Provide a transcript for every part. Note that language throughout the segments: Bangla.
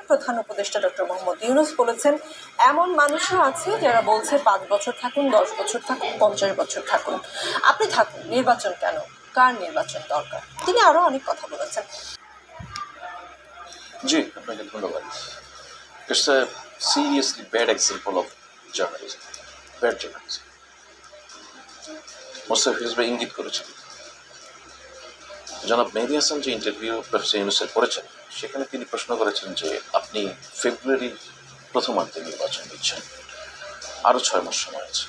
প্রধান উপদেষ্টা ডক্টর মোহাম্মদ ইউনূস বলেছেন, এমন মানুষও আছে যারা বলছে 5 বছর থাকুন, 10 বছর থাকুন, 50 বছর থাকুন, আপনি থাকুন, নির্বাচন কেন, কার নির্বাচন দরকার। তিনি আরো অনেক কথা বলেছেন। জি, আপনাকে ধন্যবাদ। It's a seriously bad example of journalism, bad journalism. Mustafiz ভাই ইঙ্গিত করেছেন, জনাব মেহেদী হাসান যে ইন্টারভিউ প্রফেসর ইউনূসের করেছেন সেখানে তিনি প্রশ্ন করেছেন যে আপনি ফেব্রুয়ারির প্রথমার্ধে নির্বাচন দিচ্ছেন, আরও 6 মাস সময় আছে,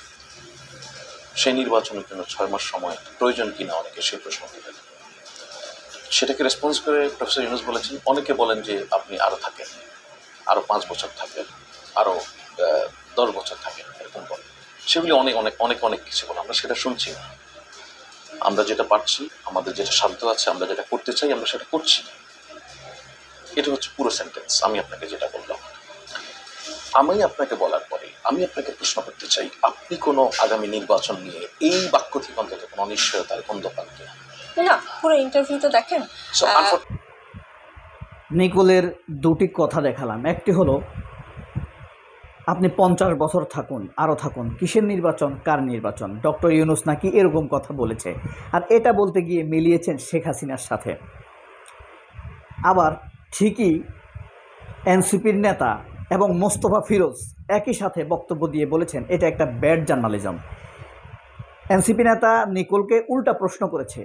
সেই নির্বাচনের জন্য 6 মাস সময় প্রয়োজন কিনা অনেকে সেই প্রশ্ন দিলেন। সেটাকে রেসপন্স করে প্রফেসর ইউনূস বলেছেন, অনেকে বলেন যে আপনি আরও থাকেন, আরও 5 বছর থাকবেন, আরও 10 বছর থাকেন, এরকম বলেন। সেগুলি অনেক অনেক অনেক অনেক কিছু বলে, আমরা সেটা শুনছি না। আমরা যেটা পারছি, আমাদের যেটা সাধ্য আছে, আমরা যেটা করতে চাই, আমরা সেটা করছি। এটা হচ্ছে পুরো সেন্টেন্স আমি আপনাকে যেটা বললাম। আমি আপনাকে বলার পরে আমি আপনাকে প্রশ্ন করতে চাই, আপনি কোনো আগামী নির্বাচন নিয়ে এই বাক্য থেকে অন্তত কোনো অনিশ্চয়তার গন্ধ পান কিনা? না, পুরো ইন্টারভিউটা দেখেন। নিকোলের দুটি কথা দেখালাম, একটি হলো আপনি 50 বছর থাকুন, আরও থাকুন, কিসের নির্বাচন, কার নির্বাচন। ডক্টর ইউনূস নাকি এরকম কথা বলেছে, আর এটা বলতে গিয়ে মিলিয়েছেন শেখ হাসিনার সাথে। আবার ঠিকই এনসিপির নেতা এবং মোস্তফা ফিরোজ একই সাথে বক্তব্য দিয়ে বলেছেন এটা একটা ব্যাড জার্নালিজম। এনসিপি নেতা নিকোলকে উল্টা প্রশ্ন করেছে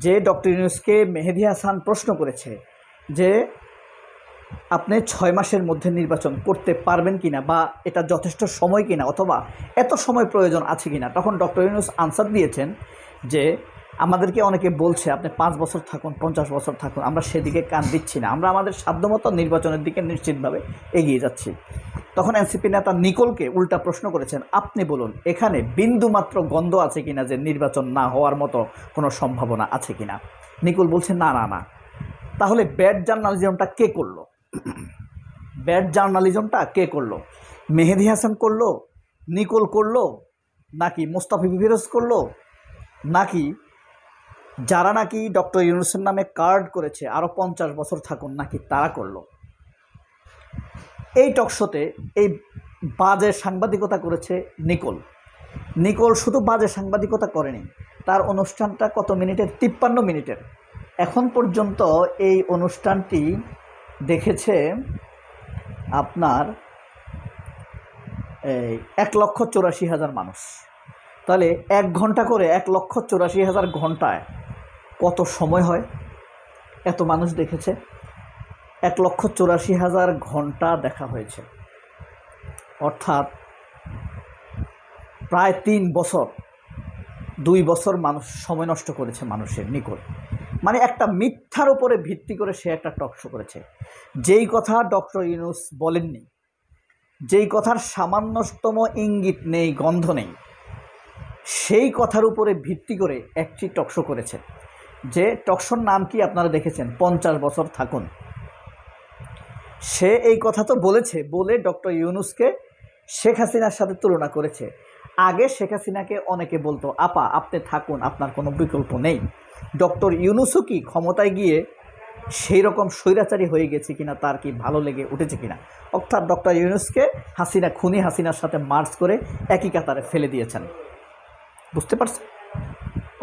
যে ডক্টর ইউনূসকে মেহেদী হাসান প্রশ্ন করেছে যে আপনি 6 মাসের মধ্যে নির্বাচন করতে পারবেন কিনা, বা এটা যথেষ্ট সময় কিনা, অথবা এত সময় প্রয়োজন আছে কিনা। তখন ডক্টর ইউনূস আনসার দিয়েছেন যে আমাদেরকে অনেকে বলছে আপনি 5 বছর থাকুন, 50 বছর থাকুন, আমরা সেদিকে কান দিচ্ছি না, আমরা আমাদের সাধ্যমতো নির্বাচনের দিকে নিশ্চিতভাবে এগিয়ে যাচ্ছি। তখন এনসিপি নেতা নিকোলকে উল্টা প্রশ্ন করেছেন, আপনি বলুন এখানে বিন্দুমাত্র গন্ধ আছে কিনা যে নির্বাচন না হওয়ার মতো কোনো সম্ভাবনা আছে কিনা। নিকোল বলছে না না না। তাহলে ব্যাড জার্নালিজমটা কে করলো? ব্যাড জার্নালিজমটা কে করলো? মেহেদী হাসান করলো, নিকোল করলো, নাকি মোস্তফা ফিরোজ করলো, নাকি যারা নাকি ডক্টর ইউনূসের নামে কার্ড করেছে আরও 50 বছর থাকুন, নাকি তারা করলো? এই টকশোতে এই বাজে সাংবাদিকতা করেছে নিকোল। নিকোল শুধু বাজে সাংবাদিকতা করেনি, তার অনুষ্ঠানটা কত মিনিটের? 53 মিনিটের। এখন পর্যন্ত এই অনুষ্ঠানটি দেখেছে আপনার 1,84,000 মানুষ। তাহলে 1 ঘন্টা করে 1,84,000 ঘন্টায় কত সময় হয়? এত মানুষ দেখেছে, 1,84,000 ঘন্টা দেখা হয়েছে, অর্থাৎ প্রায় 3 বছর, 2 বছর মানুষ সময় নষ্ট করেছে মানুষের। নিকোল মানে একটা মিথ্যার উপরে ভিত্তি করে সে একটা টকশো করেছে। যেই কথা ডক্টর ইউনূস বলেননি, যেই কথার সামান্যতম ইঙ্গিত নেই, গন্ধ নেই, সেই কথার উপরে ভিত্তি করে একটি টকশো করেছে। যে টকশোর নাম কি আপনারা দেখেছেন, 50 বছর থাকুন। সে এই কথা তো বলেছে, বলে ডক্টর ইউনূসকে শেখ হাসিনার সাথে তুলনা করেছে। আগে শেখ হাসিনাকে অনেকে বলতো আপা আপনি থাকুন, আপনার কোনো বিকল্প নেই। ডক্টর ইউনূসও কি ক্ষমতায় গিয়ে সেই রকম স্বৈরাচারী হয়ে গেছে কিনা, তার কি ভালো লেগে উঠেছে কিনা? অর্থাৎ ডক্টর ইউনূসকে হাসিনা খুনি হাসিনার সাথে মার্চ করে একই কাতারে ফেলে দিয়েছেন, বুঝতে পারছেন?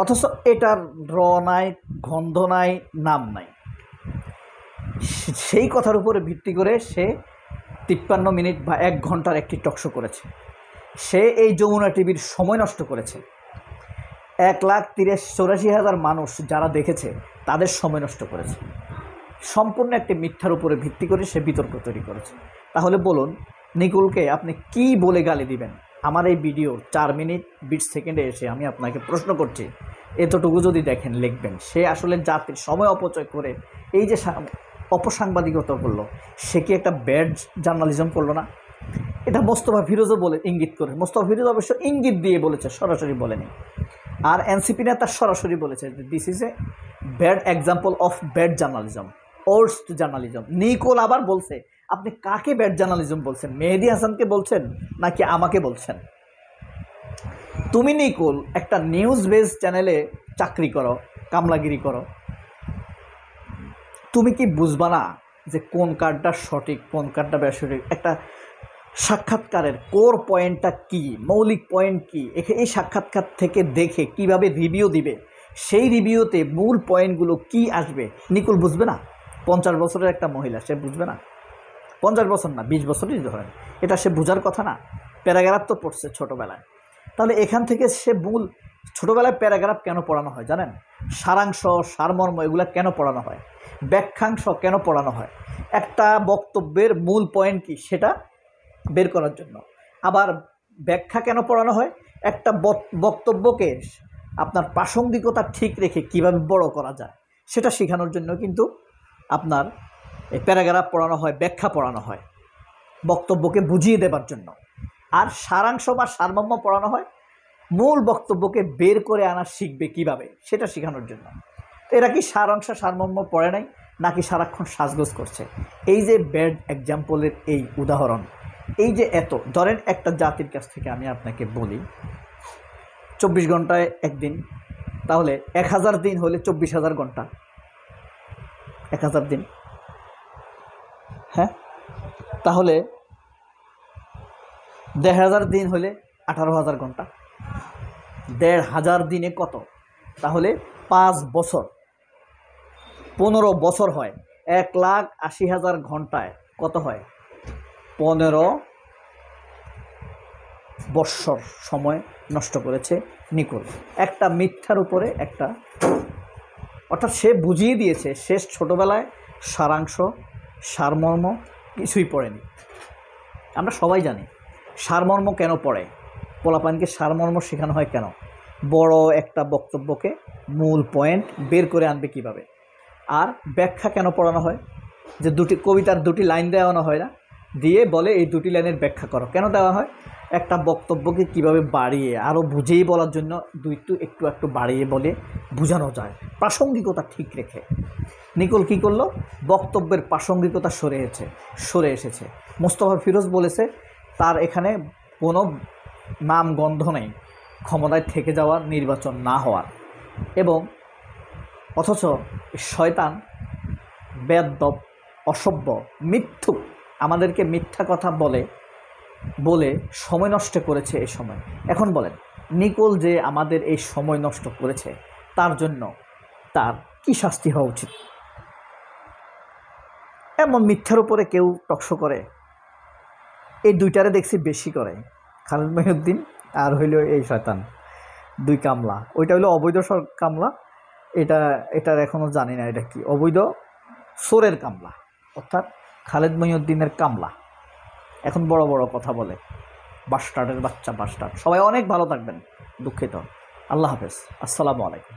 অথচ এটার র নাই, গন্ধ নাই, নাম নাই। সেই কথার উপরে ভিত্তি করে সে 53 মিনিট বা 1 ঘন্টার একটি টকশো করেছে। সে এই যমুনা টিভির সময় নষ্ট করেছে। 1,84,000 মানুষ যারা দেখেছে তাদের সময় নষ্ট করেছে। সম্পূর্ণ একটি মিথ্যার উপরে ভিত্তি করে সে বিতর্ক তৈরি করেছে। তাহলে বলুন নিকোলকে আপনি কি বলে গালি দিবেন? আমার এই ভিডিও 4 মিনিট 20 সেকেন্ডে এসে আমি আপনাকে প্রশ্ন করছি, এতটুকু যদি দেখেন লিখবেন সে আসলে জাতির সময় অপচয় করে এই যে অপসাংবাদিকতা করলো, সে কি একটা ব্যাড জার্নালিজম করলো না? এটা মোস্তফা ফিরোজও বলে ইঙ্গিত করে, মোস্তফা ফিরোজ অবশ্য ইঙ্গিত দিয়ে বলেছে, সরাসরি বলেনি। আর এনসিপি নেতা সরাসরি বলেছে যে this is a bad example of bad journalism, worst journalism. Nicole আবার বলছে আপনি কাকে ব্যাড জার্নালিজম বলছেন, মেহেদী হাসানকে বলছেন নাকি আমাকে বলছেন? তুমি নিকোল একটা নিউজ বেস চ্যানেলে চাকরি করো, কামলাগিরি করো, তুমি কি বুঝবা না যে কোন কার্ডটা সঠিক কোন কার্ডটা বেসঠিক, একটা সাক্ষাৎকারের কোর পয়েন্টটা কি, মৌলিক পয়েন্ট কি, এই সাক্ষাৎকার থেকে দেখে কিভাবে রিভিউ দিবে, সেই রিভিউতে মূল পয়েন্টগুলো কি আসবে নিকুল বুঝবে না? 50 বছরের একটা মহিলা, সে বুঝবে না? 50 বছর না, 20 বছরই ধরেন, এটা সে বোঝার কথা না? প্যারাগ্রাফ তো পড়ছে ছোটোবেলায়। তাহলে এখান থেকে সে মূল, ছোটোবেলায় প্যারাগ্রাফ কেন পড়ানো হয় জানেন? সারাংশ, সারমর্ম এগুলো কেন পড়ানো হয়? ব্যাখ্যাংশ কেন পড়ানো হয়? একটা বক্তব্যের মূল পয়েন্ট কি সেটা বের করার জন্য। আবার ব্যাখ্যা কেন পড়ানো হয়? একটা বক্তব্যকে আপনার প্রাসঙ্গিকতা ঠিক রেখে কিভাবে বড় করা যায় সেটা শেখানোর জন্য কিন্তু আপনার এই প্যারাগ্রাফ পড়ানো হয়, ব্যাখ্যা পড়ানো হয় বক্তব্যকে বুঝিয়ে দেবার জন্য। আর সারাংশ বা সারমর্ম পড়ানো হয় মূল বক্তব্যকে বের করে আনা শিখবে কিভাবে সেটা শেখানোর জন্য। এরা কি সারাংশ সারমর্ম পড়ে নাই, নাকি সারাক্ষণ সাজগোজ করছে? এই যে ব্যাড এক্সাম্পলের এই উদাহরণ, এই যে এত ধরেন একটা জাতির কাছ থেকে আমি আপনাকে বলি 24 ঘন্টায় একদিন, তাহলে 1000 দিন হলে 24,000 ঘন্টা, 1000 দিন, হ্যাঁ, তাহলে 1,500 দিন হলে 18,000 ঘন্টা, 1,500 দিনে কত? তাহলে 5 বছর, 15 বছর হয়। 1,80,000 ঘন্টায় কত হয়? 15 বৎসর সময় নষ্ট করেছে নিকুল একটা মিথ্যার উপরে একটা। অর্থাৎ সে বুঝিয়ে দিয়েছে, শেষ ছোটোবেলায় সারাংশ সারমর্ম কিছুই পড়েনি। আমরা সবাই জানি সারমর্ম কেন পড়ে, পোলাপানকে সারমর্ম শেখানো হয় কেন? বড় একটা বক্তব্যকে মূল পয়েন্ট বের করে আনবে কিভাবে। আর ব্যাখ্যা কেন পড়ানো হয়? যে কবিতার 2টি লাইন দেওয়ানো হয় না, দিয়ে বলে এই 2টি লাইনের ব্যাখ্যা করো। কেন দেওয়া হয়? একটা বক্তব্যকে কিভাবে বাড়িয়ে আরও বুঝিয়ে বলার জন্য একটু বাড়িয়ে বলে বোঝানো যায়, প্রাসঙ্গিকতা ঠিক রেখে। নিকুল কী করলো? বক্তব্যের প্রাসঙ্গিকতা সরে এসেছে। মোস্তফা ফিরোজ বলেছে তার এখানে কোনো নাম গন্ধ নেই ক্ষমতায় থেকে যাওয়ার, নির্বাচন না হওয়ার। এবং অথচ শয়তান, বেয়াদ্দপ, অসভ্য, মিথ্যুক আমাদেরকে মিথ্যা কথা বলে সময় নষ্ট করেছে এই সময়। এখন বলেন নিকুল যে আমাদের এই সময় নষ্ট করেছে তার জন্য তার কি শাস্তি হওয়া উচিত? এমন মিথ্যার উপরে কেউ টকশো করে? এই দুইটারে দেখছি বেশি করে, খালেদ মহিউদ্দিন আর হইল এই শয়তান, 2 কামলা। ওইটা হইলো অবৈধ কামলা, এটার এখনও জানি না এটা কি, অবৈধ সোরের কামলা, অর্থাৎ খালেদ মহিউদ্দিনের কামলা। এখন বড় বড় কথা বলে, বাস্টার্ডের বাচ্চা বাস্টার্ড। সবাই অনেক ভালো থাকবেন, দুঃখিত। আল্লাহ হাফেজ, আসসালামু আলাইকুম।